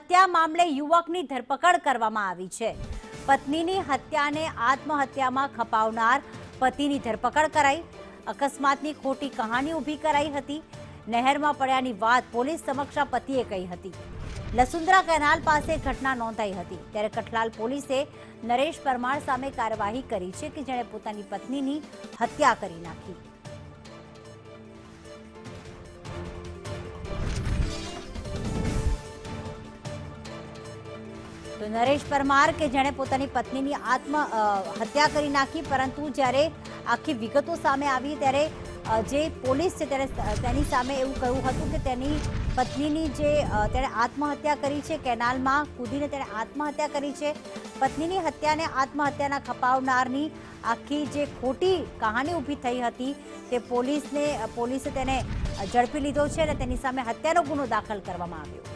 હત્યા મામલે યુવકની ધરપકડ કરવામાં આવી છે। પત્નીની હત્યાને આત્મહત્યામાં ખપાવનાર પતિની ધરપકડ કરાઈ। અકસ્માતની ખોટી કહાની ઊભી કરાઈ હતી। નહેરમાં પડ્યાની વાત પોલીસ સમક્ષ પતિએ કહી હતી। લસુંદરા કેનાલ પાસે ઘટના નોંધાઈ હતી ત્યારે કઠલાલ પોલીસે નરેશ પરમાર સામે કાર્યવાહી કરી છે કે જેણે પોતાની પત્નીની હત્યા કરી નાખી। तो नरेश परमार के जेने पोतानी पत्नीनी हत्या करी नाखी, परंतु ज्यारे आखी विगतो सामे आवी त्यारे जे पोलीस छे त्यारे तेनी सामे एवुं कह्युं हतुं के तेनी पत्नीनी जे तेणे आत्महत्या करी छे, केनालमां कूदीने तेणे आत्महत्या करी छे। पत्नीनी हत्याने आत्महत्याना खपावनारनी आखी जे खोटी कहानी ऊभी थई हती ते पोलीसे तेने झड़पी लीधो छे अने तेनी सामे हत्यानो गुनो दाखल करवामां આવ્યો।